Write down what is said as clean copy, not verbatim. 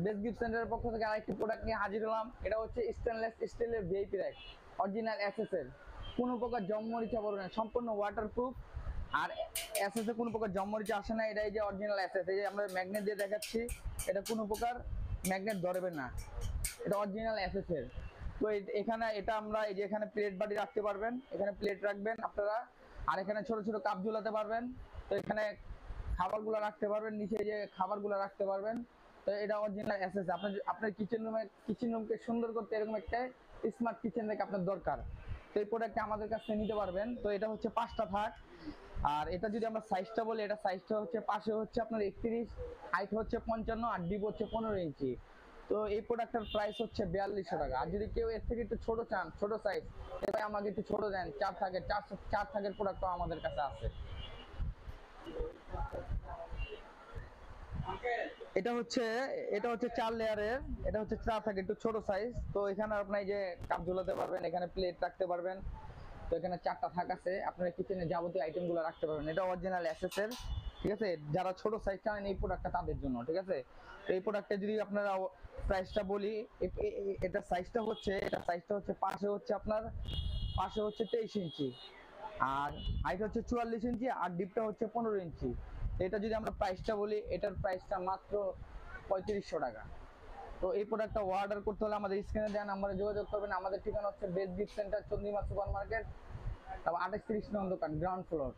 Best gift সেন্টারের পক্ষ থেকে আরেকটি প্রোডাক্ট নিয়ে হাজির হলাম। এটা হচ্ছে স্টেনলেস স্টিলের ভিআইপি র‍্যাক, অরিজিনাল এসএসএল, কোনো প্রকার জমমরিচা পড়বে না, সম্পূর্ণ ওয়াটারপ্রুফ। আর এসএস এ কোনো প্রকার জমমরিচা আসে না। এটা এই যে অরিজিনাল এসএস, এই যে আমরা ম্যাগনেট দিয়ে দেখাচ্ছি, এটা কোনো প্রকার ম্যাগনেট ধরবে না, এটা অরিজিনাল এসএস এর। তো এখানে এটা আমরা এই যে এখানে প্লেট বাটি রাখতে পারবেন, এখানে প্লেট রাখবেন আপনারা, আর এখানে ছোট ছোট কাপ ঝুলাতে পারবেন। তো এখানে খাবারগুলো রাখতে পারবেন, নিচে যে খাবারগুলো রাখতে পারবেন। তো এটা অরিজিনাল এসএস। আপনার কিচেন রুমকে সুন্দর করতে এরকম একটা স্মার্ট কিচেন রেক আপনার দরকার, তো এই প্রোডাক্টটা আমাদের কাছ থেকে নিতে পারবেন। তো এটা হচ্ছে 5টা থাক। আর এটা যদি আমরা সাইজটা বলি, এটা সাইজটা হচ্ছে পাশে হচ্ছে আপনার 31, হাইট হচ্ছে 55, আর ডিপ হচ্ছে 15 ইঞ্চি। তো এই প্রোডাক্টের প্রাইস হচ্ছে 4200 টাকা। আর যদি কেউ এর থেকে একটু ছোট চান, ছোট সাইজ, এবার আমাকে একটু ছোট দেন, 4 থাকের প্রোডাক্টও আমাদের কাছে আছে। এটা হচ্ছে 4 লেয়ারের, এটা হচ্ছে 4 থাকে, একটু ছোট সাইজ। তো এখানে আপনি এই যে কাপ ঝুলাতে পারবেন, এখানে প্লেট রাখতে পারবেন। তো এখানে 4টা থাক আছে, আপনার কিচেনে যাবতীয় আইটেম গুলো রাখতে পারবেন। এটা অরিজিনাল এসএস এর, ঠিক আছে। যারা ছোট সাইজ চান এই প্রোডাক্টটা তাদের জন্য, ঠিক আছে। তো এই প্রোডাক্টটা যদি আপনারা প্রাইসটা বলি, এটা সাইজটা হচ্ছে পাশে হচ্ছে 23 ইঞ্চি, আর হাইট হচ্ছে 44 ইঞ্চি, আর ডিপটা হচ্ছে 15 ইঞ্চি। এটা যদি আমরা প্রাইসটা বলি, এটার প্রাইসটা মাত্র 3500 টাকা। তো এই প্রোডাক্টটা অর্ডার করতে হলে আমাদের স্ক্রিনে দেওয়া নাম্বারে যোগাযোগ করবেন। আমাদের ঠিকানা হচ্ছে best gift centre, Chandrima super market, তারপর 28-30 নং দোকান, গ্রাউন্ড ফ্লোর।